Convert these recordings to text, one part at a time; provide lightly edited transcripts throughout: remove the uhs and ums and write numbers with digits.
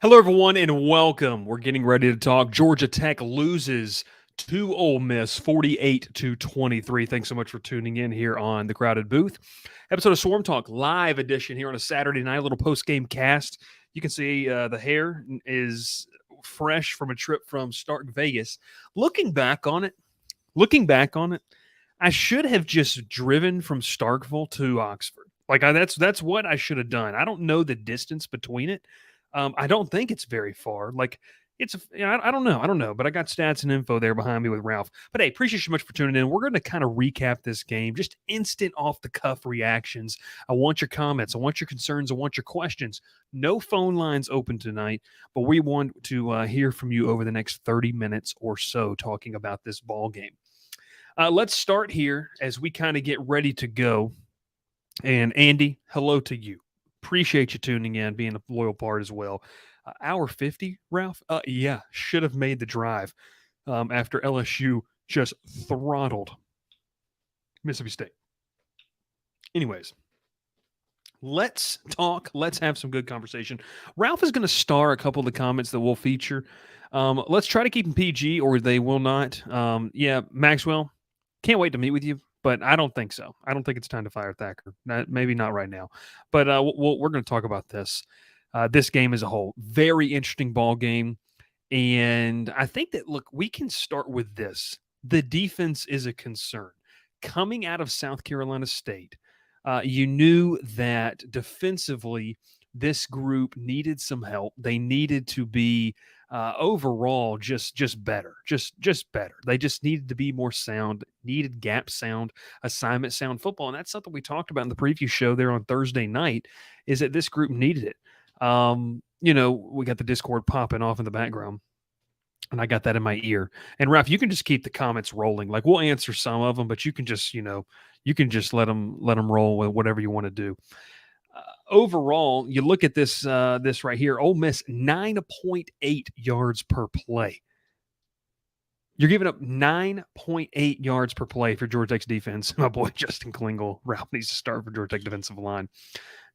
Hello, everyone, and welcome. We're getting ready to talk. Georgia Tech loses to Ole Miss 48-23. Thanks so much for tuning in here on the Crowded Booth. Episode of Swarm Talk, live edition here on a Saturday night, a little post-game cast. You can see the hair is fresh from a trip from Stark, Vegas. Looking back on it, I should have just driven from Starkville to Oxford. That's what I should have done. I don't know the distance between it. I don't think it's very far. I don't know, but I got stats and info there behind me with Ralph. But hey, appreciate you so much for tuning in. We're going to kind of recap this game, just instant off the cuff reactions. I want your comments. I want your concerns. I want your questions. No phone lines open tonight, but we want to hear from you over the next 30 minutes or so talking about this ball game. Let's start here as we kind of get ready to go. And Andy, hello to you. Appreciate you tuning in, being a loyal part as well. Hour 50, Ralph? Yeah, should have made the drive after LSU just throttled Mississippi State. Anyways, let's talk. Let's have some good conversation. Ralph is going to star a couple of the comments that we'll feature. Let's try to keep them PG or they will not. Yeah, Maxwell, can't wait to meet with you. But I don't think so. I don't think it's time to fire Thacker. Maybe not right now. But we're going to talk about this. This game as a whole. Very interesting ball game. And I think that, look, we can start with this. The defense is a concern. Coming out of South Carolina State, you knew that defensively this group needed some help. They needed to be overall just better, just better. They just needed to be more sound, needed gap sound, assignment sound football. And that's something we talked about in the preview show there on Thursday night, is that this group needed it. We got the Discord popping off in the background, and I got that in my ear. And Ralph, you can just keep the comments rolling. Like, we'll answer some of them, but you can just, let them roll with whatever you want to do. Overall, you look at this right here, Ole Miss, 9.8 yards per play. You're giving up 9.8 yards per play for Georgia Tech's defense. My boy Justin Klingel, Ralph needs to start for Georgia Tech defensive line.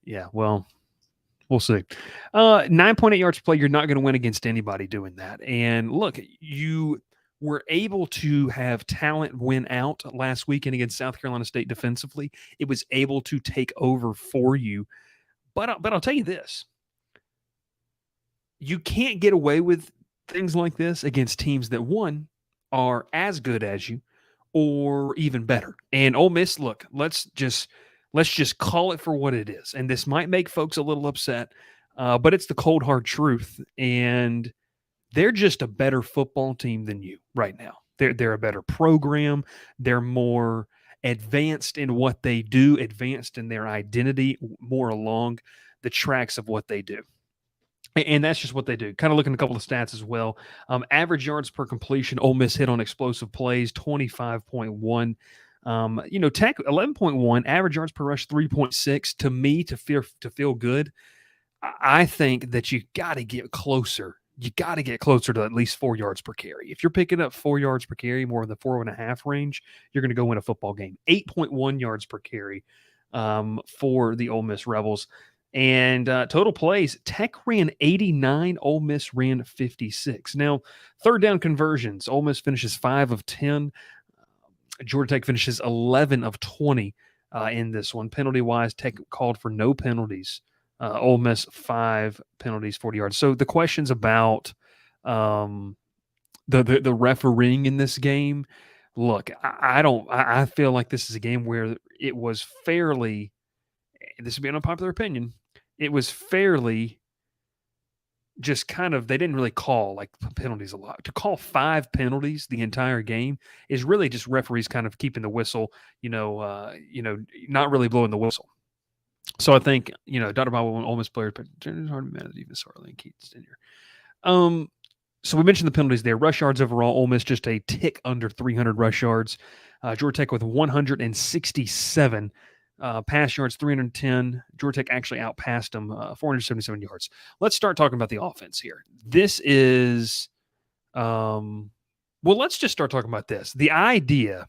Yeah, well, we'll see. 9.8 yards per play, you're not going to win against anybody doing that. And look, you were able to have talent win out last weekend against South Carolina State defensively. It was able to take over for you. But I'll tell you this. You can't get away with things like this against teams that, one, are as good as you or even better. And Ole Miss, look, let's just call it for what it is. And this might make folks a little upset, but it's the cold, hard truth. And they're just a better football team than you right now. They're a better program. They're more advanced in what they do, advanced in their identity, more along the tracks of what they do. And that's just what they do. Kind of looking at a couple of stats as well. Average yards per completion, Ole Miss hit on explosive plays, 25.1. Tech 11.1, average yards per rush 3.6. To me, to feel good, I think that you got to get closer. You got to get closer to at least 4 yards per carry. If you're picking up 4 yards per carry, more in the 4.5 range, you're going to go win a football game. 8.1 yards per carry for the Ole Miss Rebels. And total plays, Tech ran 89, Ole Miss ran 56. Now, third down conversions, Ole Miss finishes 5 of 10. Georgia Tech finishes 11 of 20 in this one. Penalty-wise, Tech called for no penalties. Ole Miss 5 penalties, 40 yards. So the questions about the refereeing in this game, look, I feel like this is a game where it was fairly, this would be an unpopular opinion, it was fairly just kind of, they didn't really call like penalties a lot. To call 5 penalties the entire game is really just referees kind of keeping the whistle, not really blowing the whistle. So I think, Dr. Bob, Ole Miss player, but it's hard to be mad at even Sarley and Keats tenure. So we mentioned the penalties there. Rush yards overall, Ole Miss just a tick under 300 rush yards. Georgia Tech with 167. Pass yards, 310. Georgia Tech actually outpassed them, 477 yards. Let's start talking about the offense here. This is, let's just start talking about this. The idea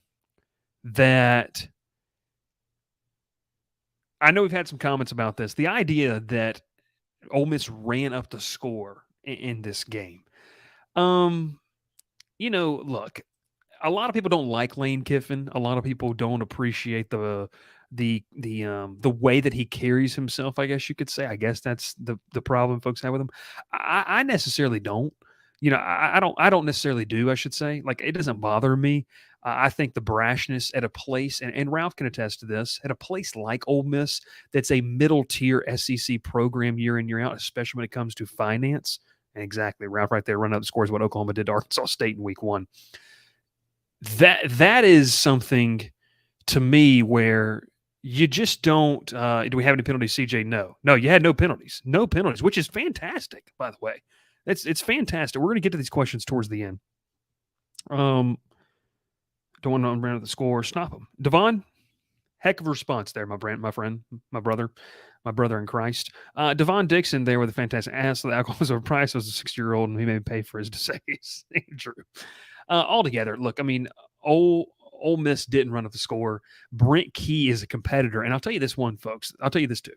that, I know we've had some comments about this. The idea that Ole Miss ran up the score in this game. Look, a lot of people don't like Lane Kiffin. A lot of people don't appreciate the way that he carries himself, I guess you could say. I guess that's the problem folks have with him. I necessarily don't. I don't necessarily do, I should say. Like, it doesn't bother me. I think the brashness at a place, and Ralph can attest to this, at a place like Ole Miss, that's a middle tier SEC program year in, year out, especially when it comes to finance. And exactly, Ralph right there, running up the scores, what Oklahoma did to Arkansas State in week 1. That is something to me where you just don't. Do we have any penalties, CJ? No, you had no penalties, which is fantastic, by the way. It's fantastic. We're going to get to these questions towards the end. Don't want to run out the score. Stop them, Devon. Heck of a response there, my friend, my brother in Christ. Devon Dixon there with a fantastic ass. The alcohol was overpriced. Was a 60-year-old, and he may pay for his disease. Andrew. Altogether, look, I mean, Ole Miss didn't run up the score. Brent Key is a competitor, and I'll tell you this one, folks. I'll tell you this too.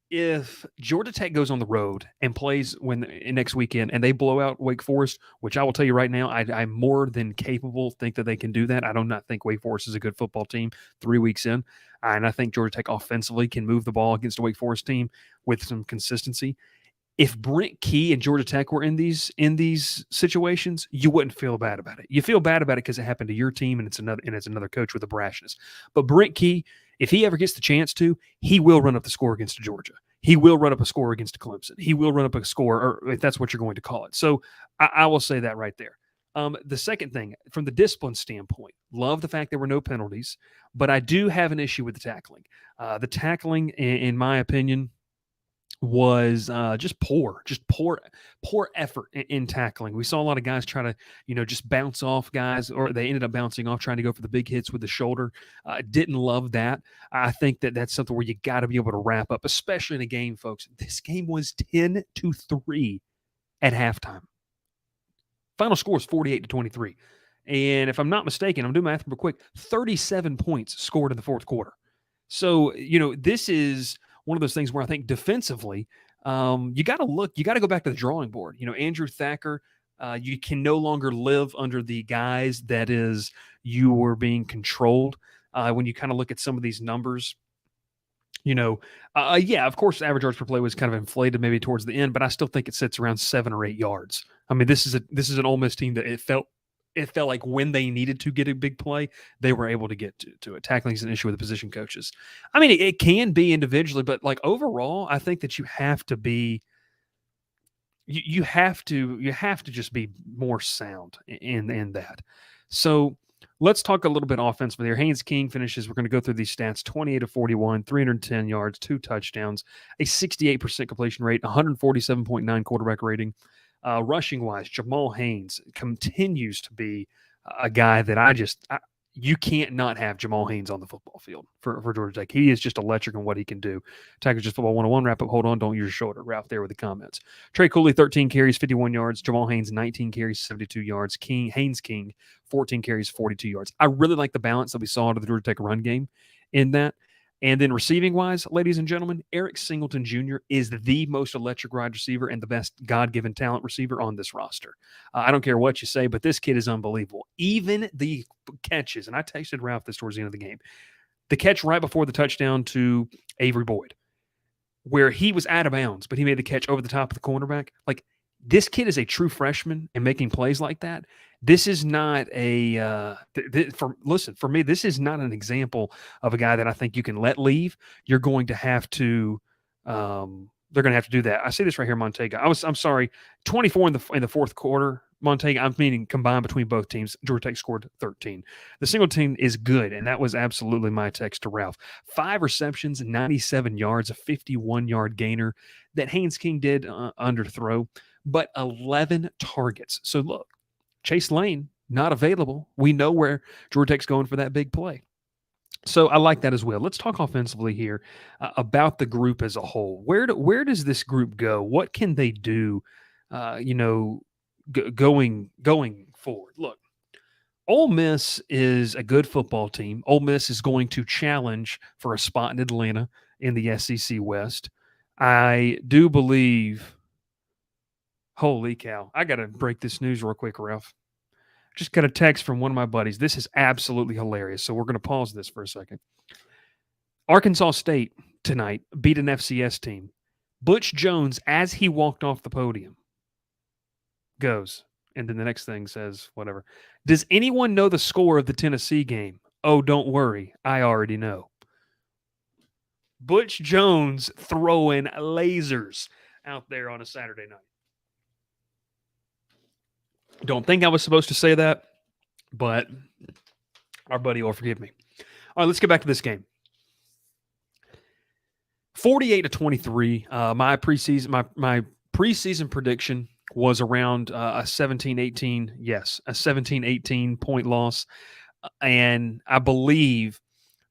If Georgia Tech goes on the road and plays next weekend and they blow out Wake Forest, which I will tell you right now, I'm more than capable think that they can do that. I do not think Wake Forest is a good football team 3 weeks in, and I think Georgia Tech offensively can move the ball against a Wake Forest team with some consistency. If Brent Key and Georgia Tech were in these situations, you wouldn't feel bad about it. You feel bad about it because it happened to your team, and it's another coach with a brashness. But Brent Key, if he ever gets the chance to, he will run up the score against Georgia. He will run up a score against Clemson. He will run up a score, or if that's what you're going to call it. So I will say that right there. The second thing, from the discipline standpoint, love the fact there were no penalties, but I do have an issue with the tackling. The tackling, in my opinion, was just poor effort in tackling. We saw a lot of guys try to, just bounce off guys, or they ended up bouncing off trying to go for the big hits with the shoulder. Didn't love that. I think that's something where you got to be able to wrap up, especially in a game, folks. This game was 10-3 at halftime. Final score is 48-23. And if I'm not mistaken, I'm doing math real quick, 37 points scored in the fourth quarter. So, this is one of those things where I think defensively, you got to go back to the drawing board. Andrew Thacker, you can no longer live under the guise that is you were being controlled. When you kind of look at some of these numbers, of course, average yards per play was kind of inflated maybe towards the end, but I still think it sits around 7 or 8 yards. I mean, this is an Ole Miss team that it felt like when they needed to get a big play, they were able to get to it. Tackling is an issue with the position coaches. I mean, it can be individually, but like overall, I think that you have to be, you have to just be more sound in that. So let's talk a little bit offensively here. Haynes King finishes, we're going to go through these stats, 28-41, 310 yards, 2 touchdowns, a 68% completion rate, 147.9 quarterback rating. Rushing wise, Jamal Haynes continues to be a guy that you can't not have Jamal Haynes on the football field for Georgia Tech. He is just electric in what he can do. Tigers Just Football 101 wrap up. Hold on, don't use your shoulder. Ralph there with the comments. Trey Cooley, 13 carries, 51 yards. Jamal Haynes, 19 carries, 72 yards. Haynes King, 14 carries, 42 yards. I really like the balance that we saw out of the Georgia Tech run game in that. And then receiving-wise, ladies and gentlemen, Eric Singleton Jr. is the most electric wide receiver and the best God-given talent receiver on this roster. I don't care what you say, but this kid is unbelievable. Even the catches, and I texted Ralph this towards the end of the game, the catch right before the touchdown to Avery Boyd, where he was out of bounds, but he made the catch over the top of the cornerback. Like, this kid is a true freshman, and making plays like that, this is not for me, this is not an example of a guy that I think you can let leave. You're going to have to, they're going to have to do that. I see this right here, Montega. I'm sorry, 24 in the fourth quarter. Montega, I'm meaning combined between both teams, Georgia Tech scored 13. The single team is good, and that was absolutely my text to Ralph. 5 receptions, 97 yards, a 51-yard gainer that Haynes King did underthrow, but 11 targets. So look, Chase Lane, not available. We know where Georgia Tech's going for that big play. So I like that as well. Let's talk offensively here about the group as a whole. Where does this group go? What can they do? Going forward. Look, Ole Miss is a good football team. Ole Miss is going to challenge for a spot in Atlanta in the SEC West. I do believe. Holy cow! I got to break this news real quick, Ralph. Just got a text from one of my buddies. This is absolutely hilarious. So we're going to pause this for a second. Arkansas State tonight beat an FCS team. Butch Jones, as he walked off the podium, goes, and then the next thing says, whatever. Does anyone know the score of the Tennessee game? Oh, don't worry. I already know. Butch Jones throwing lasers out there on a Saturday night. Don't think I was supposed to say that, but our buddy will forgive me. All right, let's get back to this game. 48-23. My preseason prediction was around a 17-18 point loss. And I believe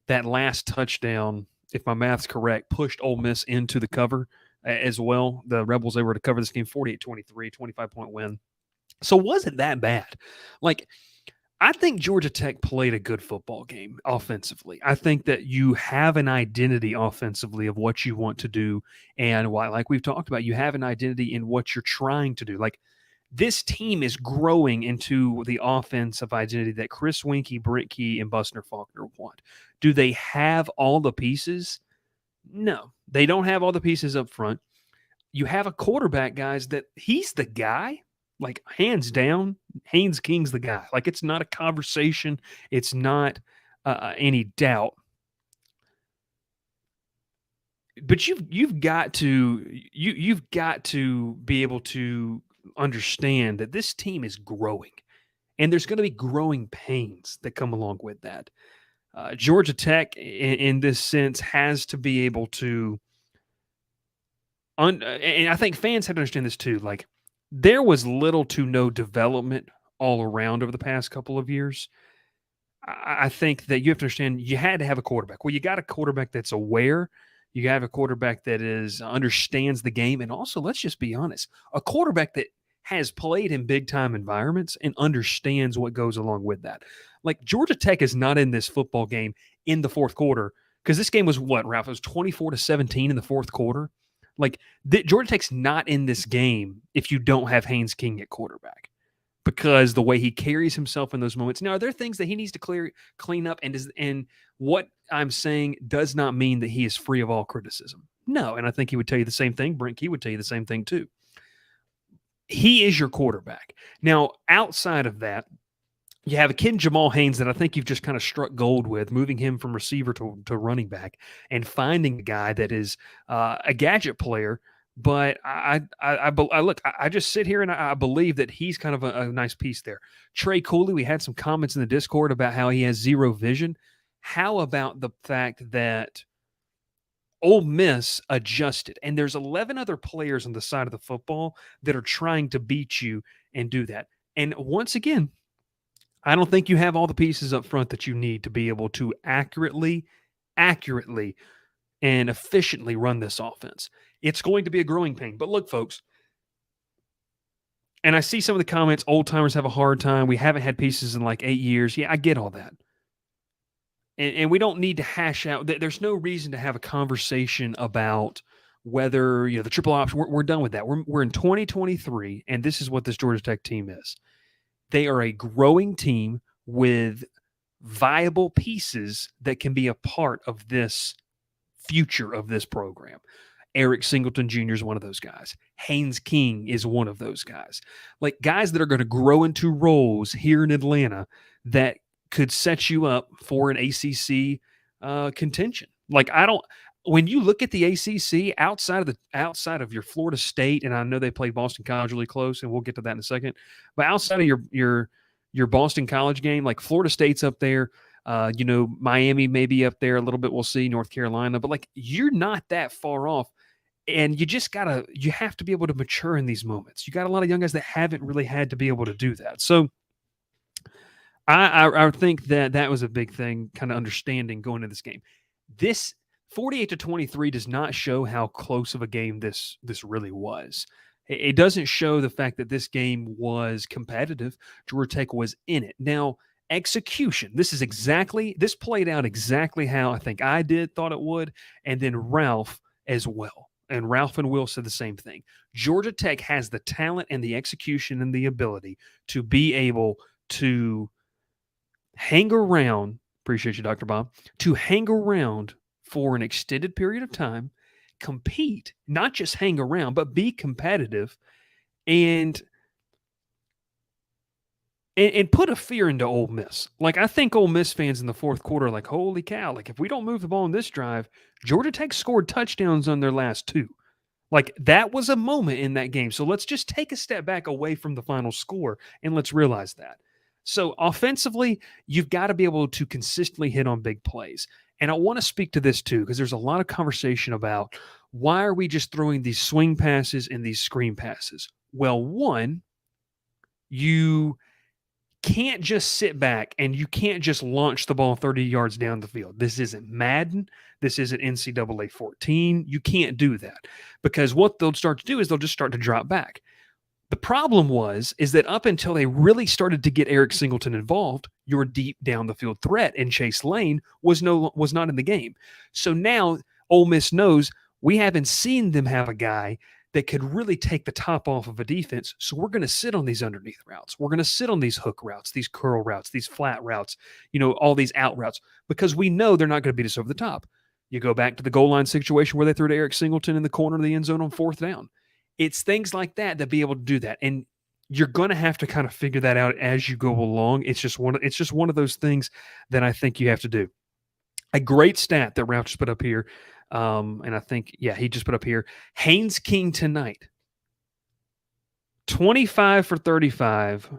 that last touchdown, if my math's correct, pushed Ole Miss into the cover as well. The Rebels, they were to cover this game 48-23, 25-point win. So it wasn't that bad. Like, I think Georgia Tech played a good football game offensively. I think that you have an identity offensively of what you want to do. And why, like we've talked about, you have an identity in what you're trying to do. Like, this team is growing into the offensive identity that Chris Winkie, Brent Key, and Buster Faulkner want. Do they have all the pieces? No, they don't have all the pieces up front. You have a quarterback, guys, that he's the guy. Like, hands down, Haynes King's the guy. Like, it's not a conversation. It's not any doubt. But you've got to be able to understand that this team is growing, and there's going to be growing pains that come along with that. Georgia Tech, in this sense, has to be able to. And I think fans have to understand this too. Like, there was little to no development all around over the past couple of years. I think that you have to understand you had to have a quarterback. Well, you got a quarterback that's aware. You have a quarterback that understands the game. And also, let's just be honest, a quarterback that has played in big-time environments and understands what goes along with that. Like, Georgia Tech is not in this football game in the fourth quarter, because this game was what, Ralph? It was 24-17 in the fourth quarter. Like, Georgia Tech's not in this game if you don't have Haynes King at quarterback, because the way he carries himself in those moments. Now, are there things that he needs to clean up? And what I'm saying does not mean that he is free of all criticism. No, and I think he would tell you the same thing. Brent Key would tell you the same thing too. He is your quarterback. Now, outside of that, you have a kid, Jamal Haynes, that I think you've just kind of struck gold with, moving him from receiver to running back and finding a guy that is a gadget player. But I just sit here and I believe that he's kind of a nice piece there. Trey Cooley, we had some comments in the Discord about how he has zero vision. How about the fact that Ole Miss adjusted, and there's 11 other players on the side of the football that are trying to beat you and do that. And once again, I don't think you have all the pieces up front that you need to be able to accurately, and efficiently run this offense. It's going to be a growing pain. But look, folks, and I see some of the comments, old timers have a hard time. We haven't had pieces in like 8 years. Yeah, I get all that. And we don't need to hash out. There's no reason to have a conversation about whether, the triple option. We're done with that. We're in 2023, and this is what this Georgia Tech team is. They are a growing team with viable pieces that can be a part of this future of this program. Eric Singleton Jr. is one of those guys. Haynes King is one of those guys. Like, guys that are going to grow into roles here in Atlanta that could set you up for an ACC contention. Like, when you look at the ACC outside of your Florida State, and I know they played Boston College really close, and we'll get to that in a second. But outside of your Boston College game, like Florida State's up there, Miami may be up there a little bit. We'll see. North Carolina, but like you're not that far off, and you have to be able to mature in these moments. You got a lot of young guys that haven't really had to be able to do that. So I think that was a big thing, kind of understanding going into this game. This 48-23 does not show how close of a game this really was. It doesn't show the fact that this game was competitive. Georgia Tech was in it. Now, execution. This played out exactly how I think I thought it would, and then Ralph as well. And Ralph and Will said the same thing. Georgia Tech has the talent and the execution and the ability to be able to hang around, appreciate you, Dr. Bob, to hang around for an extended period of time, compete, not just hang around, but be competitive and put a fear into Ole Miss. Like, I think Ole Miss fans in the fourth quarter are like, holy cow, like if we don't move the ball in this drive, Georgia Tech scored touchdowns on their last two. Like, that was a moment in that game. So let's just take a step back away from the final score and let's realize that. So offensively, you've got to be able to consistently hit on big plays. And I want to speak to this too, because there's a lot of conversation about why are we just throwing these swing passes and these screen passes? Well, one, you can't just sit back and you can't just launch the ball 30 yards down the field. This isn't Madden. This isn't NCAA 14. You can't do that, because what they'll start to do is they'll just start to drop back. The problem is that up until they really started to get Eric Singleton involved, your deep down the field threat and Chase Lane was not in the game. So now Ole Miss knows we haven't seen them have a guy that could really take the top off of a defense. So we're going to sit on these underneath routes. We're going to sit on these hook routes, these curl routes, these flat routes, all these out routes, because we know they're not going to beat us over the top. You go back to the goal line situation where they threw to Eric Singleton in the corner of the end zone on fourth down. It's things like that be able to do that. And you're going to have to kind of figure that out as you go along. It's just one of those things that I think you have to do. A great stat that Ralph just put up here. And I think, he just put up here, Haynes King tonight, 25 for 35.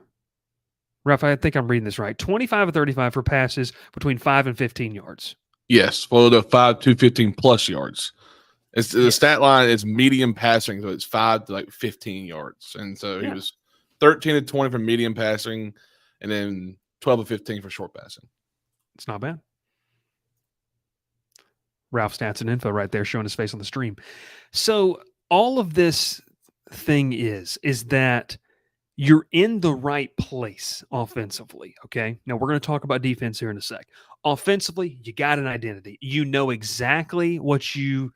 Ralph, I think I'm reading this right. 25 or 35 for passes between 5 and 15 yards. Yes, followed up 5 to 15 plus yards. The stat line is medium passing, so it's 5 to 15 yards. And so he was 13 to 20 for medium passing, and then 12 to 15 for short passing. It's not bad. Ralph Stats and Info right there showing his face on the stream. So all of this thing is that you're in the right place offensively, okay? Now, we're going to talk about defense here in a sec. Offensively, you got an identity. You know exactly what you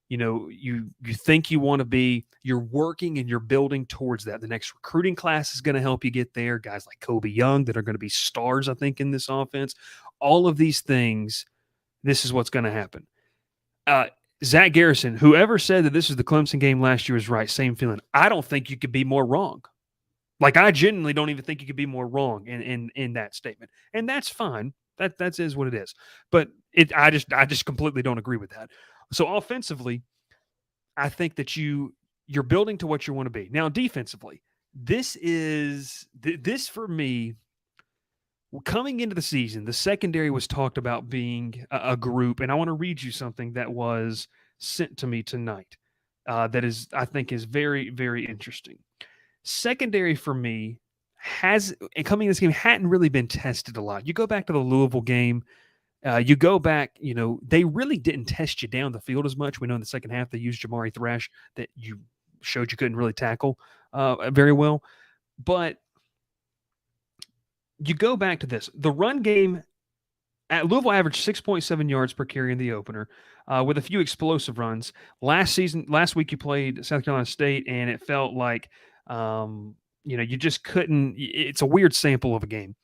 think you want to be. You're working and you're building towards that. The next recruiting class is going to help you get there. Guys like Kobe Young that are going to be stars, I think, in this offense. All of these things, this is what's going to happen. Zach Garrison, whoever said that this is the Clemson game last year is right. Same feeling. I don't think you could be more wrong. Like, I genuinely don't even think you could be more wrong in that statement. And that's fine. That is what it is. But I just completely don't agree with that. So offensively, I think that you're building to what you want to be. Now, defensively, this for me, coming into the season, the secondary was talked about being a group, and I want to read you something that was sent to me tonight that is, I think, is very, very interesting. Secondary for me coming in this game hadn't really been tested a lot. You go back to the Louisville game. You go back, they really didn't test you down the field as much. We know in the second half they used Jamari Thrash that you showed you couldn't really tackle very well. But you go back to this. The run game at Louisville averaged 6.7 yards per carry in the opener with a few explosive runs. Last week you played South Carolina State, and it felt like, you just couldn't. It's a weird sample of a game.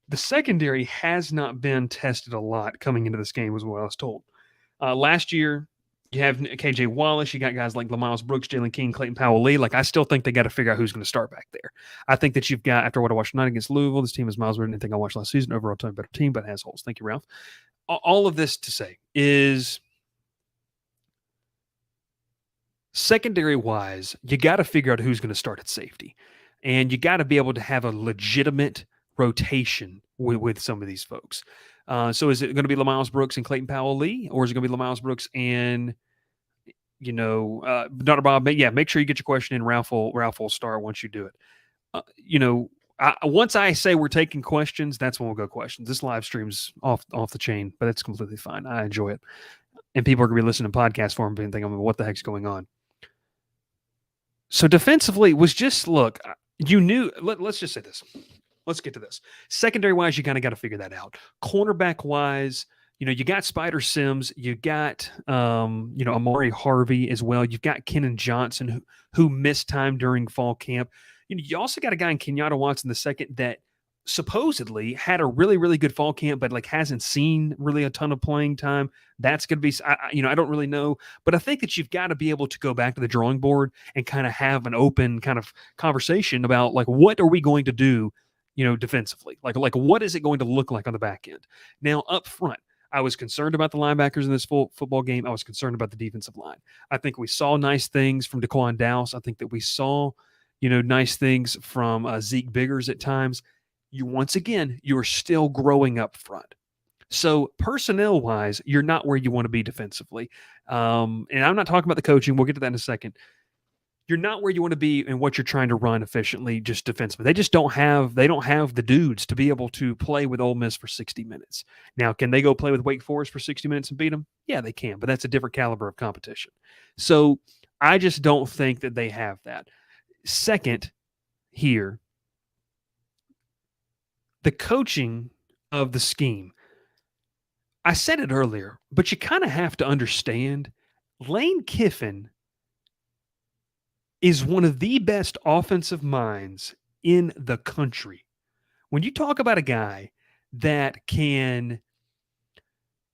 The secondary has not been tested a lot coming into this game, was what I was told. Last year, you have KJ Wallace. You got guys like Lamiles Brooks, Jalen King, Clayton Powell-Lee. Like, I still think they got to figure out who's going to start back there. I think that you've got, after what I watched tonight against Louisville, this team is miles better than anything I watched last season. Overall, better team, but has holes. Thank you, Ralph. All of this to say is Secondary wise, you got to figure out who's going to start at safety, and you got to be able to have a legitimate rotation with some of these folks. So is it going to be Lamiles Brooks and Clayton Powell-Lee, or is it going to be Lamiles Brooks and Dr. Bob? Yeah, make sure you get your question in. Ralph will start once you do it. Once I say we're taking questions, that's when we'll go questions. This live stream's off the chain, but it's completely fine. I enjoy it, and people are going to be listening to podcast form and thinking, what the heck's going on? So defensively was just, look, you knew, let's just say this. Let's get to this. Secondary wise, you kind of got to figure that out. Cornerback wise, you got Spider Sims, you got, Amari Harvey as well. You've got Kenan Johnson who missed time during fall camp. You also got a guy in Kenyatta Watson the second that supposedly had a really, really good fall camp, but hasn't seen really a ton of playing time. That's going to be, I don't really know, but I think that you've got to be able to go back to the drawing board and kind of have an open kind of conversation about what are we going to do, defensively? Like what is it going to look like on the back end? Now up front, I was concerned about the linebackers in this football game. I was concerned about the defensive line. I think we saw nice things from Daquan Dowse. I think that we saw, nice things from Zeke Biggers at times. Once again, you're still growing up front. So personnel-wise, you're not where you want to be defensively. And I'm not talking about the coaching. We'll get to that in a second. You're not where you want to be in what you're trying to run efficiently, just defensively. They don't have the dudes to be able to play with Ole Miss for 60 minutes. Now, can they go play with Wake Forest for 60 minutes and beat them? Yeah, they can, but that's a different caliber of competition. So I just don't think that they have that. Second, here, the coaching of the scheme. I said it earlier, but you kind of have to understand Lane Kiffin is one of the best offensive minds in the country. When you talk about a guy that can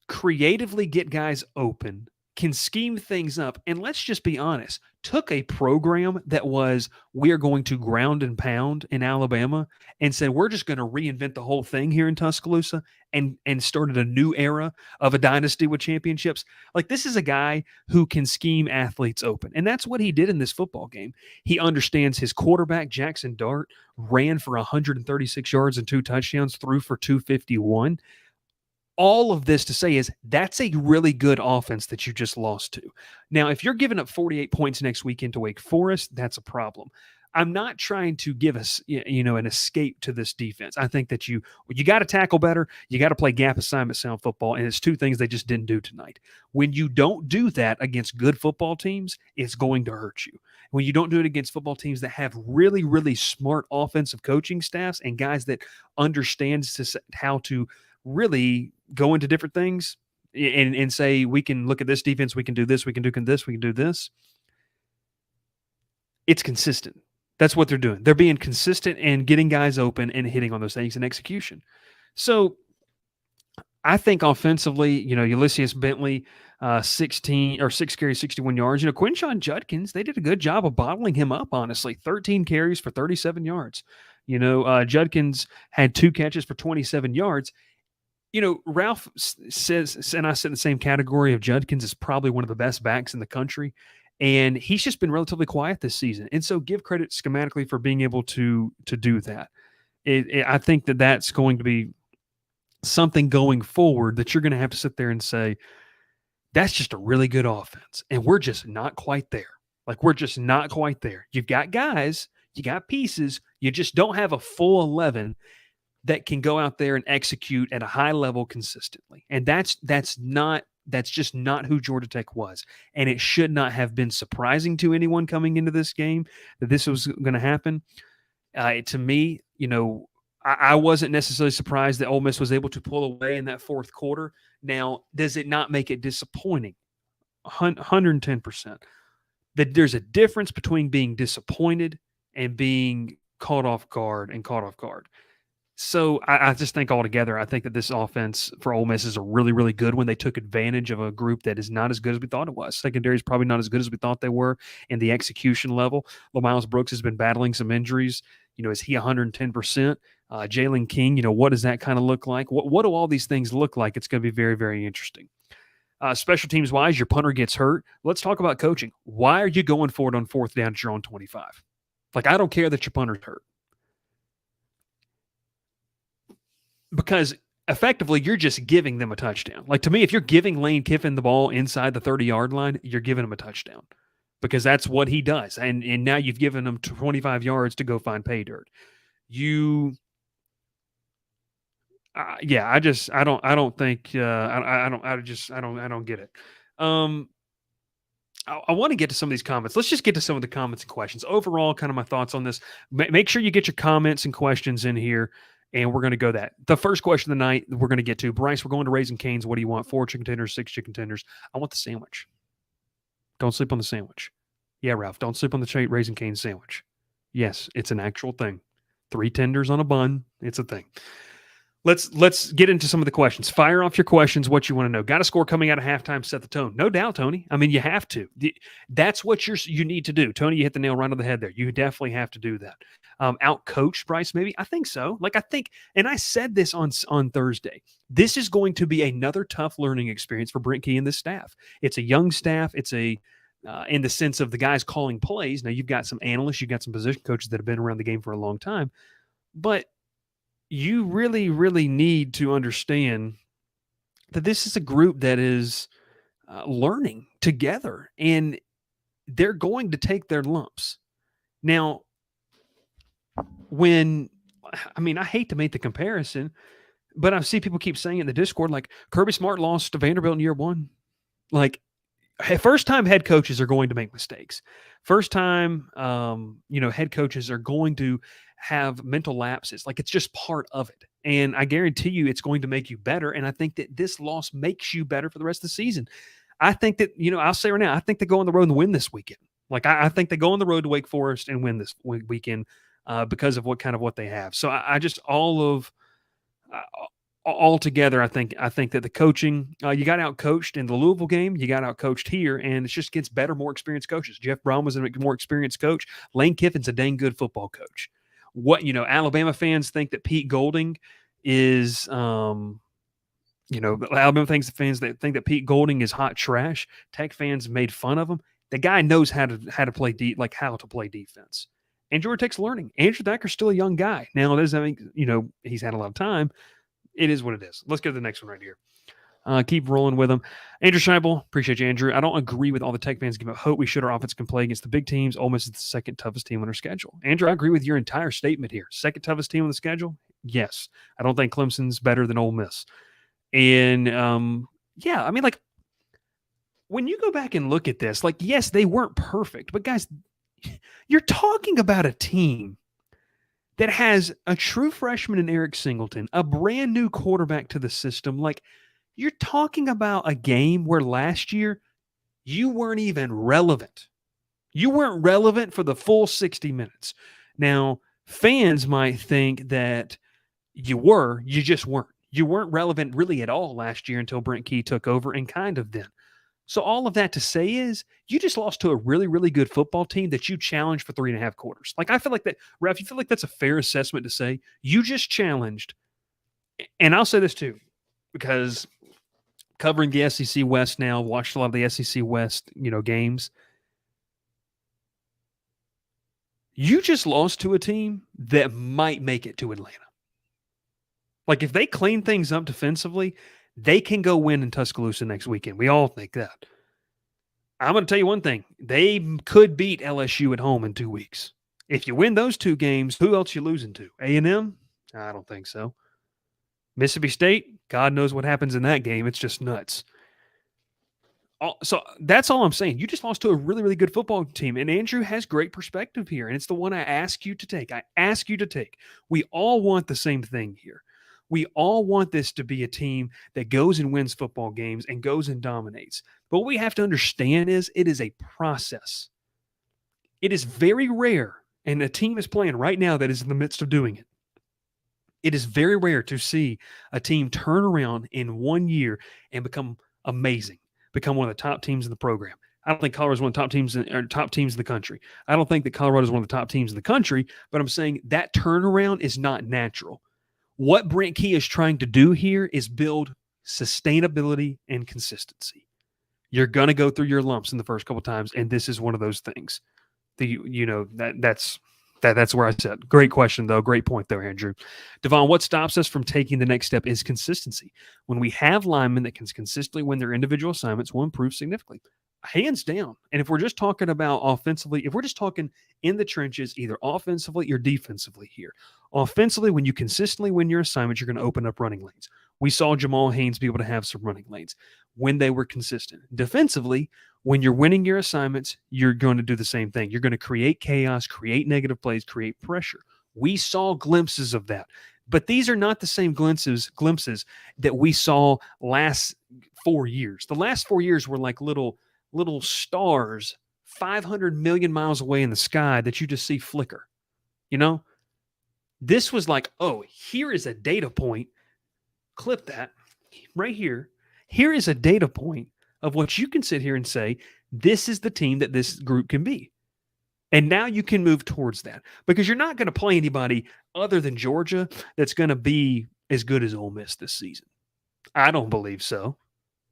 creatively get guys open, can scheme things up, and let's just be honest, took a program that was, we are going to ground and pound in Alabama and said, we're just going to reinvent the whole thing here in Tuscaloosa and started a new era of a dynasty with championships. This is a guy who can scheme athletes open. And that's what he did in this football game. He understands his quarterback, Jackson Dart, ran for 136 yards and 2 touchdowns, threw for 251. All of this to say is that's a really good offense that you just lost to. Now, if you're giving up 48 points next weekend to Wake Forest, that's a problem. I'm not trying to give us, an escape to this defense. I think that you got to tackle better. You got to play gap assignment sound football, and it's two things they just didn't do tonight. When you don't do that against good football teams, it's going to hurt you. When you don't do it against football teams that have really, really smart offensive coaching staffs and guys that understand how to really go into different things and say, we can look at this defense, we can do this, we can do this, we can do this. It's consistent. That's what they're doing. They're being consistent and getting guys open and hitting on those things in execution. So I think offensively, Ulysses Bentley, 6 carries, 61 yards. Quinshon Judkins, they did a good job of bottling him up, honestly. 13 carries for 37 yards. Judkins had 2 catches for 27 yards. Ralph says, and I sit in the same category of Judkins is probably one of the best backs in the country. And he's just been relatively quiet this season. And so give credit schematically for being able to do that. I think that that's going to be something going forward that you're going to have to sit there and say, that's just a really good offense. And we're just not quite there. We're just not quite there. You've got guys, you got pieces, you just don't have a full 11 that can go out there and execute at a high level consistently. And that's just not who Georgia Tech was. And it should not have been surprising to anyone coming into this game that this was going to happen. To me, I wasn't necessarily surprised that Ole Miss was able to pull away in that fourth quarter. Now, does it not make it disappointing? 110%. That there's a difference between being disappointed and being caught off guard. So I just think altogether, I think that this offense for Ole Miss is a really, really good one. They took advantage of a group that is not as good as we thought it was. Secondary is probably not as good as we thought they were in the execution level. Lamiles Brooks has been battling some injuries. Is he 110%? Jalen King, what does that kind of look like? What do all these things look like? It's going to be very, very interesting. Special teams wise, your punter gets hurt. Let's talk about coaching. Why are you going for it on 4th down at your own 25? Like, I don't care that your punter's hurt. Because effectively, you're just giving them a touchdown. Like, to me, if you're giving Lane Kiffin the ball inside the 30-yard line, you're giving him a touchdown because that's what he does. And now you've given him 25 yards to go find pay dirt. I don't get it. I want to get to some of these comments. Let's just get to some of the comments and questions. Overall, kind of my thoughts on this. Make sure you get your comments and questions in here, and we're going to go that. The first question of the night we're going to get to. Bryce, we're going to Raising Cane's. What do you want? 4 chicken tenders, 6 chicken tenders. I want the sandwich. Don't sleep on the sandwich. Yeah, Ralph, don't sleep on the Raising Cane's sandwich. Yes, it's an actual thing. 3 tenders on a bun. It's a thing. Let's get into some of the questions. Fire off your questions, what you want to know. Got a score coming out of halftime, set the tone. No doubt, Tony. I mean, you have to. That's what you need to do. Tony, you hit the nail right on the head there. You definitely have to do that. Out-coach Bryce, maybe? I think so. And I said this on Thursday, this is going to be another tough learning experience for Brent Key and this staff. It's a young staff. It's in the sense of the guys calling plays. Now, you've got some analysts, you've got some position coaches that have been around the game for a long time, but you really, really need to understand that this is a group that is learning together, and they're going to take their lumps. Now, I hate to make the comparison, but I see people keep saying it in the Discord, like Kirby Smart lost to Vanderbilt in year 1. Like, first-time head coaches are going to make mistakes. First-time, head coaches are going to have mental lapses. Like, it's just part of it. And I guarantee you it's going to make you better. And I think that this loss makes you better for the rest of the season. I think that, I'll say right now, I think they go on the road and win this weekend. Like, I think they go on the road to Wake Forest and win this weekend because of what they have. So I just all together, I think that the coaching, you got out-coached in the Louisville game, you got out-coached here, and it just gets better, more experienced coaches. Jeff Brown was a more experienced coach. Lane Kiffin's a dang good football coach. Alabama fans think that Pete Golding is, Alabama fans that think that Pete Golding is hot trash. Tech fans made fun of him. The guy knows how to play defense. And Georgia Tech's learning. Andrew Thacker's still a young guy. Now, it doesn't mean, he's had a lot of time. It is what it is. Let's go to the next one right here. Keep rolling with them. Andrew Scheibel, appreciate you, Andrew. I don't agree with all the Tech fans give up hope. We should our offense can play against the big teams. Ole Miss is the second toughest team on our schedule. Andrew, I agree with your entire statement here. Second toughest team on the schedule? Yes. I don't think Clemson's better than Ole Miss. And, when you go back and look at this, yes, they weren't perfect. But, guys, you're talking about a team that has a true freshman in Eric Singleton, a brand new quarterback to the system. You're talking about a game where last year you weren't even relevant. You weren't relevant for the full 60 minutes. Now, fans might think that you just weren't. You weren't relevant really at all last year until Brent Key took over, and kind of then. So all of that to say is you just lost to a really, really good football team that you challenged for 3.5 quarters. I feel like that, Ralph, you feel like that's a fair assessment to say you just challenged. And I'll say this too, because covering the SEC West now, watched a lot of the SEC West, games. You just lost to a team that might make it to Atlanta. If they clean things up defensively, they can go win in Tuscaloosa next weekend. We all think that. I'm going to tell you one thing. They could beat LSU at home in 2 weeks. If you win those 2 games, who else you losing to? A&M? I don't think so. Mississippi State? God knows what happens in that game. It's just nuts. So that's all I'm saying. You just lost to a really, really good football team. And Andrew has great perspective here. And it's the one I ask you to take. We all want the same thing here. We all want this to be a team that goes and wins football games and goes and dominates. But what we have to understand is it is a process. It is very rare, and a team is playing right now that is in the midst of doing it. It is very rare to see a team turn around in 1 year and become amazing, become one of the top teams in the program. I don't think Colorado's one of the top teams in the country. I don't think that Colorado is one of the top teams in the country, but I'm saying that turnaround is not natural. What Brent Key is trying to do here is build sustainability and consistency. You're going to go through your lumps in the first couple times, and this is one of those things. That's where I said. Great question, though. Great point, though, Andrew. Devon, what stops us from taking the next step is consistency. When we have linemen that can consistently win their individual assignments, we'll improve significantly. Hands down. And if we're just talking about offensively, if we're just talking in the trenches, either offensively or defensively here, offensively, when you consistently win your assignments, you're going to open up running lanes. We saw Jamal Haynes be able to have some running lanes when they were consistent. Defensively, when you're winning your assignments, you're going to do the same thing. You're going to create chaos, create negative plays, create pressure. We saw glimpses of that. But these are not the same glimpses that we saw last 4 years. The last 4 years were like little stars 500 million miles away in the sky that you just see flicker. You know? This was like, oh, here is a data point. Clip that right here. Here is a data point of what you can sit here and say, this is the team that this group can be. And now you can move towards that because you're not going to play anybody other than Georgia that's going to be as good as Ole Miss this season. I don't believe so.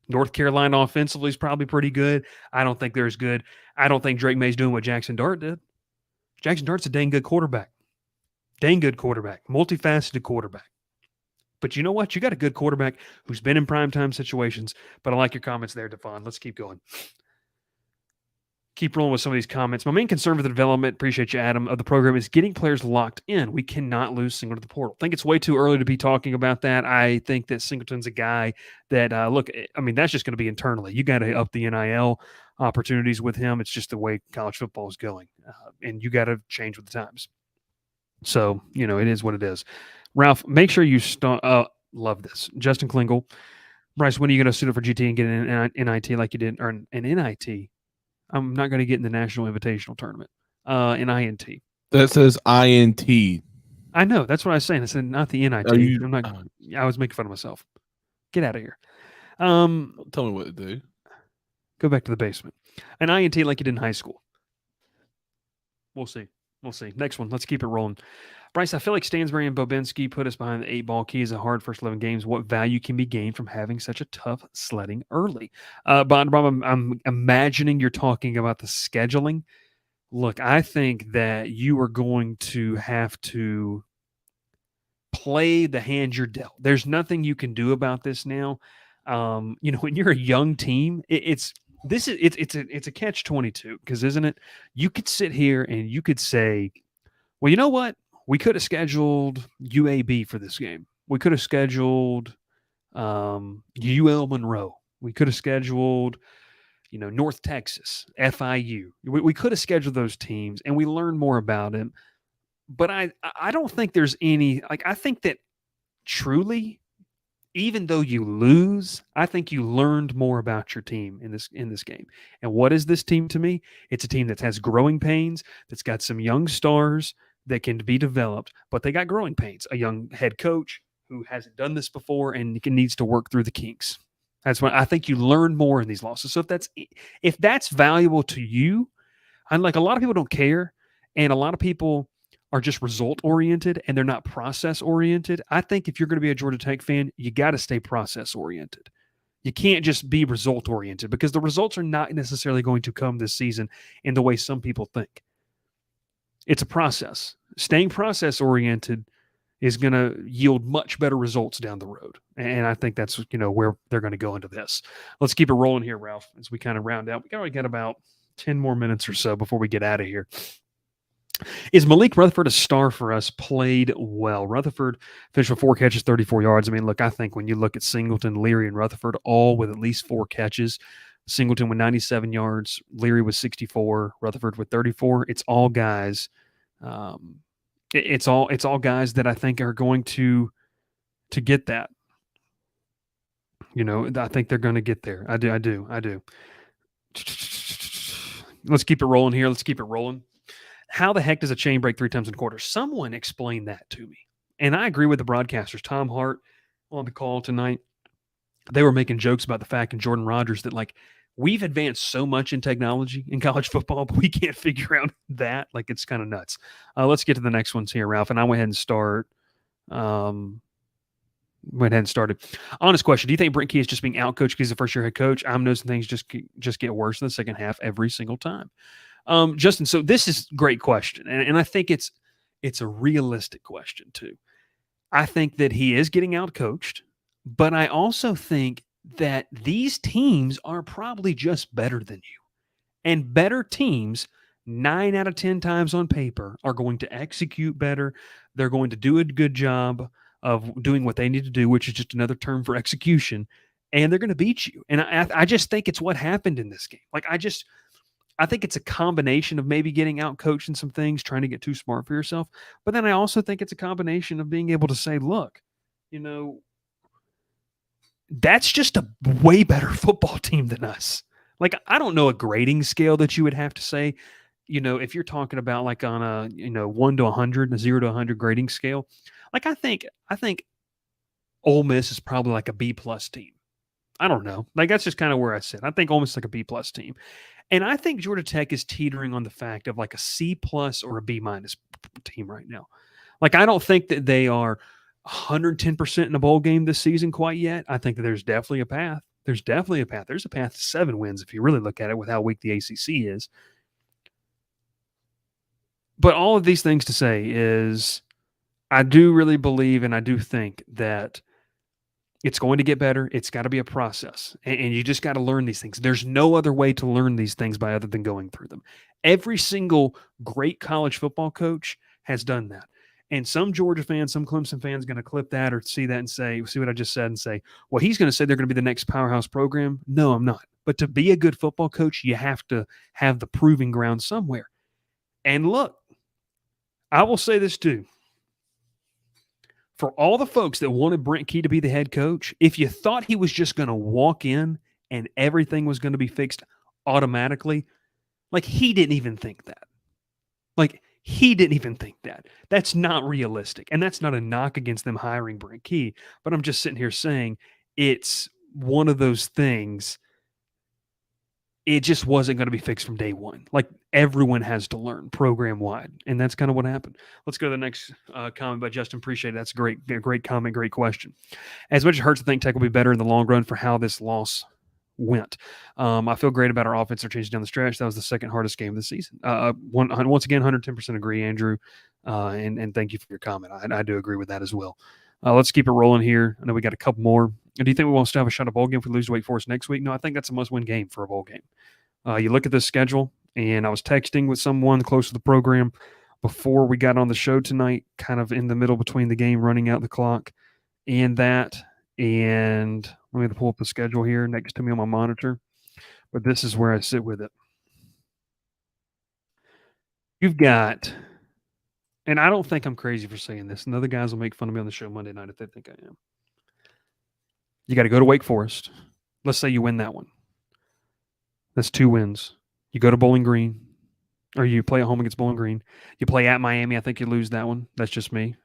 North Carolina offensively is probably pretty good. I don't think they're as good. I don't think Drake May's doing what Jackson Dart did. Jackson Dart's a dang good quarterback. Multifaceted quarterback. But you know what? You got a good quarterback who's been in primetime situations. But I like your comments there, Devon. Let's keep going. Keep rolling with some of these comments. My main concern with the development, appreciate you, Adam, of the program is getting players locked in. We cannot lose Singleton to the portal. I think it's way too early to be talking about that. I think that Singleton's a guy that, that's just going to be internally. You got to up the NIL opportunities with him. It's just the way college football is going. And you got to change with the times. So, it is what it is. Ralph, make sure you love this. Justin Klingel. Bryce, when are you going to suit up for GT and get an NIT like you did, or an NIT? I'm not going to get in the National Invitational Tournament. An INT. That says INT. I know. That's what I was saying. I said not the NIT. I was making fun of myself. Get out of here. Don't tell me what to do. Go back to the basement. An INT like you did in high school. We'll see. Next one. Let's keep it rolling. Bryce, I feel like Stansbury and Bobinski put us behind the 8-ball. Key is a hard first 11 games. What value can be gained from having such a tough sledding early? Bob, I'm imagining you're talking about the scheduling. Look, I think that you are going to have to play the hand you're dealt. There's nothing you can do about this now. When you're a young team, it's a catch-22 because, isn't it? You could sit here and you could say, well, you know what? We could have scheduled UAB for this game. We could have scheduled UL Monroe. We could have scheduled, North Texas, FIU. We could have scheduled those teams, and we learned more about them. But I don't think there's any – I think that truly, even though you lose, I think you learned more about your team in this game. And what is this team to me? It's a team that has growing pains, that's got some young stars – that can be developed, but they got growing pains. A young head coach who hasn't done this before and needs to work through the kinks. That's why I think you learn more in these losses. So if that's valuable to you, a lot of people don't care, and a lot of people are just result oriented and they're not process oriented. I think if you're going to be a Georgia Tech fan, you got to stay process oriented. You can't just be result oriented because the results are not necessarily going to come this season in the way some people think. It's a process. Staying process-oriented is going to yield much better results down the road. And I think that's, where they're going to go into this. Let's keep it rolling here, Ralph, as we kind of round out. We already got about 10 more minutes or so before we get out of here. Is Malik Rutherford a star for us? Played well. Rutherford finished with 4 catches, 34 yards. I think when you look at Singleton, Leary, and Rutherford, all with at least 4 catches, Singleton with 97 yards, Leary with 64, Rutherford with 34. It's all guys. It's all guys that I think are going to get that. I think they're going to get there. I do. Let's keep it rolling here. How the heck does a chain break 3 times in a quarter? Someone explain that to me. And I agree with the broadcasters. Tom Hart on the call tonight, they were making jokes about the fact, and Jordan Rogers, that we've advanced so much in technology in college football, but we can't figure out that. It's kind of nuts. Let's get to the next ones here, Ralph. And I went ahead and start. went ahead and started. Honest question: do you think Brent Key is just being outcoached because he's a first-year head coach? I'm noticing things just get worse in the second half every single time. Justin, so this is a great question, and I think it's a realistic question too. I think that he is getting outcoached, but I also think that these teams are probably just better than you. And better teams, 9 out of 10 times on paper, are going to execute better. They're going to do a good job of doing what they need to do, which is just another term for execution. And they're going to beat you. And I just think it's what happened in this game. Like, I think it's a combination of maybe getting out coached in some things, trying to get too smart for yourself. But then I also think it's a combination of being able to say, look, you know, that's just a way better football team than us. Like, I don't know a grading scale that you would have to say, if you're talking about like on a, 1 to 100, a 0 to 100 grading scale. Like, I think Ole Miss is probably like a B plus team. I don't know. Like, that's just kind of where I sit. I think Ole Miss is like a B plus team. And I think Georgia Tech is teetering on the fact of like a C plus or a B minus team right now. Like, I don't think that they are 110% in a bowl game this season quite yet. I think that there's definitely a path. There's definitely a path. There's a path to 7 wins if you really look at it with how weak the ACC is. But all of these things to say is I do really believe and I do think that it's going to get better. It's got to be a process. And you just got to learn these things. There's no other way to learn these things by other than going through them. Every single great college football coach has done that. And some Georgia fans, some Clemson fans going to clip that or see that and say, see what I just said and say, well, he's going to say they're going to be the next powerhouse program. No, I'm not. But to be a good football coach, you have to have the proving ground somewhere. And look, I will say this too. For all the folks that wanted Brent Key to be the head coach, if you thought he was just going to walk in and everything was going to be fixed automatically, like, he didn't even think that. Like, he didn't even think that. That's not realistic. And that's not a knock against them hiring Brent Key. But I'm just sitting here saying it's one of those things. It just wasn't going to be fixed from day one. Like, everyone has to learn program wide. And that's kind of what happened. Let's go to the next comment by Justin. Appreciate it. That's a great comment. Great question. As much as it hurts to think Tech will be better in the long run for how this loss went. I feel great about our offense. They're changing down the stretch. That was the second hardest game of the season. Once again, 110% agree, Andrew. And thank you for your comment. I do agree with that as well. Let's keep it rolling here. I know we got a couple more. Do you think we will still have a shot at bowl game if we lose to Wake Forest next week? No, I think that's a must-win game for a bowl game. You look at this schedule, and I was texting with someone close to the program before we got on the show tonight, kind of in the middle between the game, running out the clock, and that. And let me pull up the schedule here next to me on my monitor. But this is where I sit with it. You've got, and I don't think I'm crazy for saying this, and other guys will make fun of me on the show Monday night if they think I am. You got to go to Wake Forest. Let's say you win that one. That's 2 wins. You go to Bowling Green, or you play at home against Bowling Green. You play at Miami. I think you lose that one. That's just me.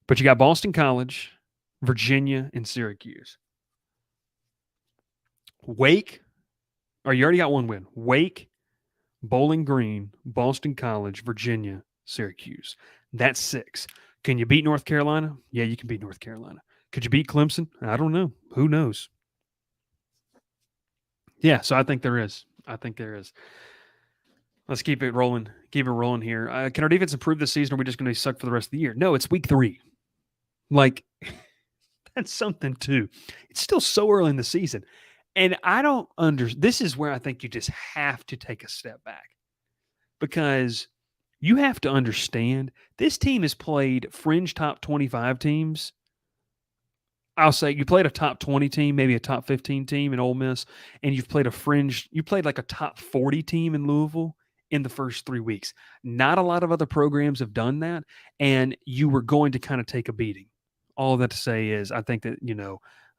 But you got Boston College, Virginia, and Syracuse. Wake, or you already got 1 win. Wake, Bowling Green, Boston College, Virginia, Syracuse. That's 6. Can you beat North Carolina? Yeah, you can beat North Carolina. Could you beat Clemson? I don't know. Who knows? Yeah, so I think there is. Let's keep it rolling. Keep it rolling here. Can our defense improve this season, or are we just going to suck for the rest of the year? No, it's week 3. Like, that's something too. It's still so early in the season. And I don't this is where I think you just have to take a step back. Because you have to understand this team has played fringe top 25 teams. I'll say you played a top 20 team, maybe a top 15 team in Ole Miss, and you played like a top 40 team in Louisville in the first 3 weeks. Not a lot of other programs have done that, and you were going to kind of take a beating. All that to say is I think that,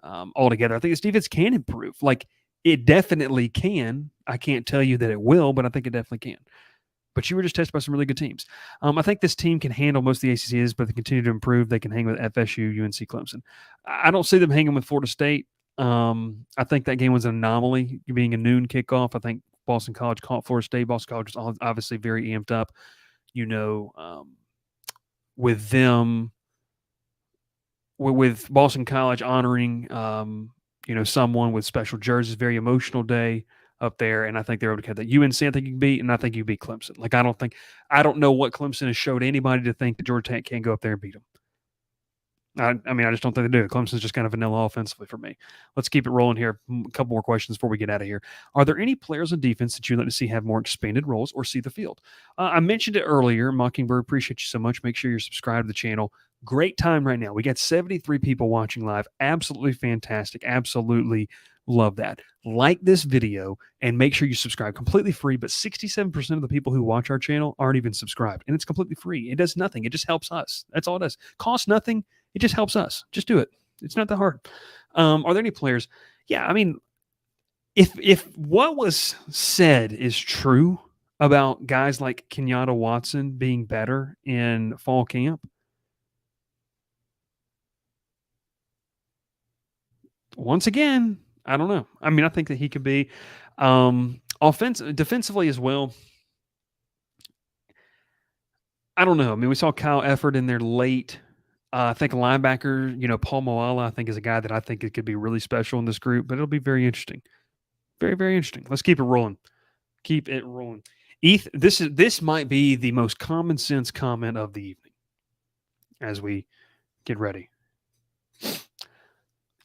altogether, I think this defense can improve. Like, it definitely can. I can't tell you that it will, but I think it definitely can. But you were just tested by some really good teams. I think this team can handle most of the ACCs, but they continue to improve. They can hang with FSU, UNC, Clemson. I don't see them hanging with Florida State. I think that game was an anomaly, being a noon kickoff. I think Boston College caught Florida State. Boston College was obviously very amped up, with them with Boston College honoring someone with special jerseys. Very emotional day up there, and I think they're able to have that. UNC, I think you can beat, and I think you beat Clemson. Like I don't know what Clemson has showed anybody to think that Georgia Tech can't go up there and beat them. I mean, I just don't think they do. Clemson's just kind of vanilla offensively for me. Let's keep it rolling here. A couple more questions before we get out of here. Are there any players on defense that you'd like to see have more expanded roles or see the field? I mentioned it earlier. Mockingbird, appreciate you so much. Make sure you're subscribed to the channel. Great time right now. We got 73 people watching live. Absolutely fantastic. Absolutely love that. Like this video and make sure you subscribe. Completely free, but 67% of the people who watch our channel aren't even subscribed, and it's completely free. It does nothing. It just helps us. That's all it does. Costs nothing. It just helps us. Just do it. It's not that hard. Are there any players? Yeah, I mean, if what was said is true about guys like Kenyatta Watson being better in fall camp, once again, I don't know. I mean, I think that he could be defensively as well. I don't know. I mean, we saw Kyle Efford in there late. I think linebacker, Paul Moala, I think is a guy that I think it could be really special in this group, but it'll be very interesting. Very, very interesting. Let's keep it rolling. Keep it rolling. This might be the most common sense comment of the evening as we get ready.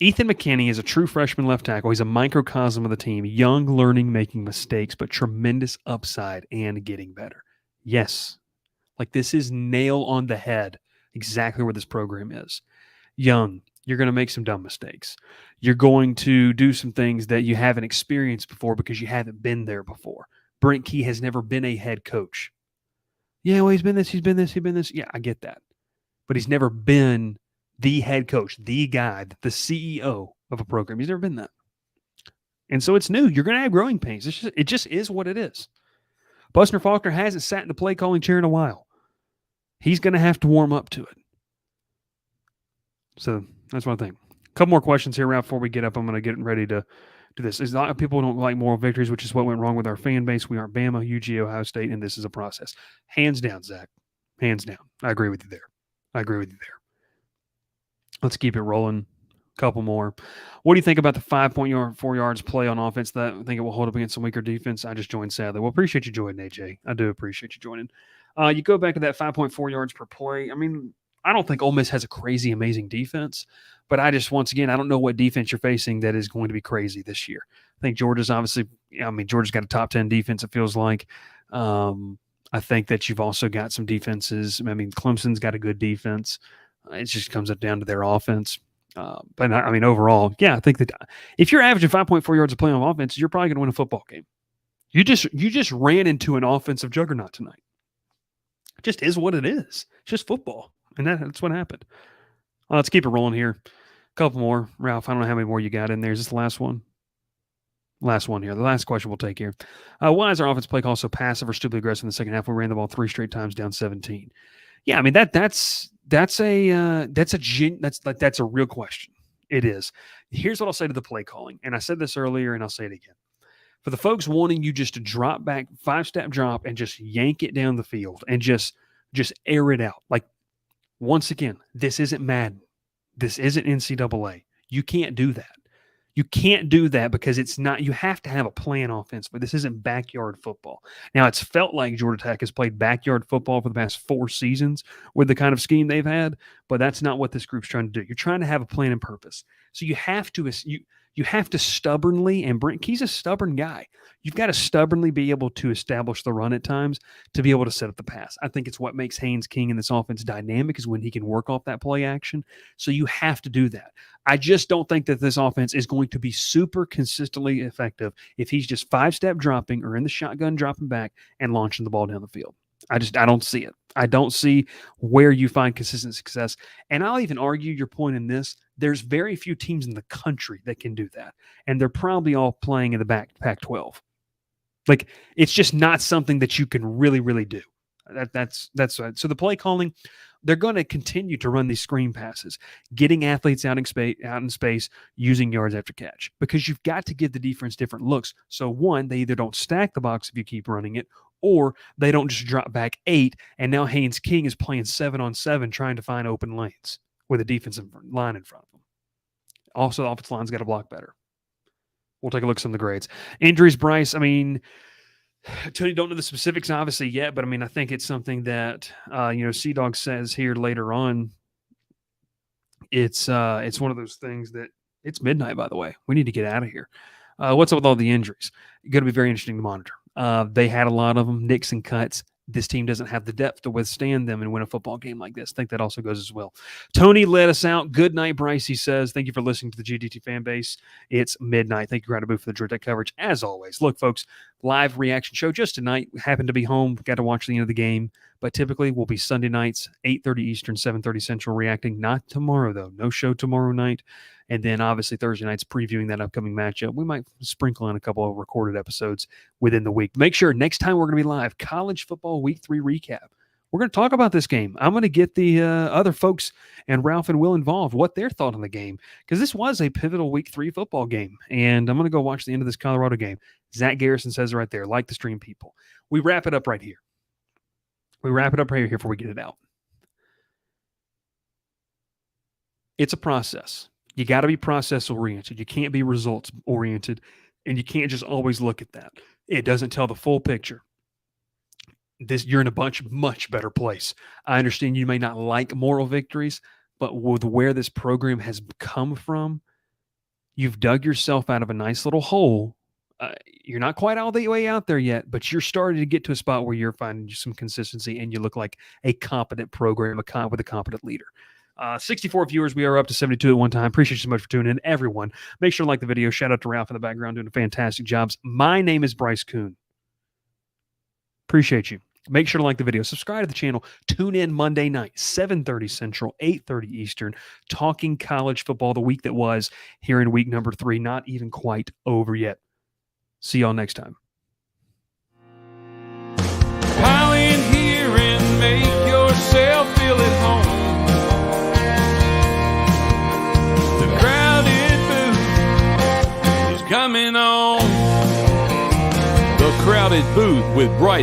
Ethan McKinney is a true freshman left tackle. He's a microcosm of the team. Young, learning, making mistakes, but tremendous upside and getting better. Yes. Like this is nail on the head. Exactly where this program is. Young, you're going to make some dumb mistakes. You're going to do some things that you haven't experienced before because you haven't been there before. Brent Key has never been a head coach. Yeah, well, he's been this. Yeah, I get that. But he's never been the head coach, the guy, the CEO of a program. He's never been that. And so it's new. You're going to have growing pains. It just is what it is. Buster Faulkner hasn't sat in the play calling chair in a while. He's going to have to warm up to it. So that's what I think. A couple more questions here, Ralph, before we get up. I'm going to get ready to do this. It's not, people don't like moral victories, which is what went wrong with our fan base. We aren't Bama, UG, Ohio State, and this is a process. Hands down, Zach. Hands down. I agree with you there. Let's keep it rolling. A couple more. What do you think about the 5.4 yards play on offense? That I think it will hold up against some weaker defense. I just joined sadly. Well, appreciate you joining, AJ. I do appreciate you joining. You go back to that 5.4 yards per play. I mean, I don't think Ole Miss has a crazy, amazing defense, but I just, once again, I don't know what defense you're facing that is going to be crazy this year. I think Georgia's obviously, Georgia's got a top 10 defense, it feels like. I think that you've also got some defenses. I mean, Clemson's got a good defense. It just comes up down to their offense. But I mean, overall, yeah, I think that if you're averaging 5.4 yards a play on offense, you're probably going to win a football game. You just ran into an offensive juggernaut tonight. It just is what it is. It's just football. And that's what happened. Let's keep it rolling here. A couple more. Ralph, I don't know how many more you got in there. Is this the last one? Last one here. The last question we'll take here. Why is our offense play call so passive or stupidly aggressive in the second half? We ran the ball 3 straight times down 17. Yeah, I mean that's a real question. It is. Here's what I'll say to the play calling, and I said this earlier, and I'll say it again. For the folks wanting you just to drop back, 5-step drop, and just yank it down the field and just air it out. Like, once again, this isn't Madden. This isn't NCAA. You can't do that. You can't do that because it's not, you have to have a plan offensively. This isn't backyard football. Now, it's felt like Georgia Tech has played backyard football for the past 4 seasons with the kind of scheme they've had, but that's not what this group's trying to do. You're trying to have a plan and purpose. So you have to stubbornly, and Brent Key's a stubborn guy. You've got to stubbornly be able to establish the run at times to be able to set up the pass. I think it's what makes Haynes King in this offense dynamic is when he can work off that play action. So you have to do that. I just don't think that this offense is going to be super consistently effective if he's just 5-step dropping or in the shotgun dropping back and launching the ball down the field. I don't see it. I don't see where you find consistent success. And I'll even argue your point in this. There's very few teams in the country that can do that. And they're probably all playing in the Pac-12. Like, it's just not something that you can really, really do. That's right. So the play calling, they're going to continue to run these screen passes, getting athletes out in space, using yards after catch, because you've got to give the defense different looks. So one, they either don't stack the box if you keep running it, or they don't just drop back 8, and now Haynes King is playing 7-on-7 trying to find open lanes. with a defensive line in front of them. Also, the offensive line's got to block better. We'll take a look at some of the grades. Injuries, Bryce, I mean, Tony, don't know the specifics obviously yet, but I mean, I think it's something that, Sea-Dog says here later on. It's one of those things that it's midnight, by the way. We need to get out of here. What's up with all the injuries? Going to be very interesting to monitor. They had a lot of them, nicks and cuts. This team doesn't have the depth to withstand them and win a football game like this. I think that also goes as well. Tony let us out. Good night, Bryce, he says. Thank you for listening to the GDT fan base. It's midnight. Thank you, Ground Boo, for the Drew Tech coverage. As always, look, folks, live reaction show just tonight. Happened to be home. Got to watch the end of the game. But typically, we'll be Sunday nights, 8:30 Eastern, 7:30 Central, reacting. Not tomorrow, though. No show tomorrow night. And then, obviously, Thursday nights previewing that upcoming matchup. We might sprinkle in a couple of recorded episodes within the week. Make sure next time we're going to be live, college football week 3 recap. We're going to talk about this game. I'm going to get the other folks and Ralph and Will involved, what their thought on the game, because this was a pivotal week 3 football game. And I'm going to go watch the end of this Colorado game. Zach Garrison says it right there, like the stream people. We wrap it up right here. Before we get it out. It's a process. You got to be process-oriented. You can't be results-oriented, and you can't just always look at that. It doesn't tell the full picture. You're in a much better place. I understand you may not like moral victories, but with where this program has come from, you've dug yourself out of a nice little hole. You're not quite all the way out there yet, but you're starting to get to a spot where you're finding some consistency, and you look like a competent program with a competent leader. 64 viewers. We are up to 72 at one time. Appreciate you so much for tuning in, everyone. Make sure to like the video. Shout out to Ralph in the background doing fantastic jobs. My name is Bryce Koon. Appreciate you. Make sure to like the video. Subscribe to the channel. Tune in Monday night, 7:30 Central, 8:30 Eastern, talking college football, the week that was here in week number 3. Not even quite over yet. See y'all next time. Pile in here and make yourself feel at home. The crowded booth is coming on. The Crowded Booth with Bryce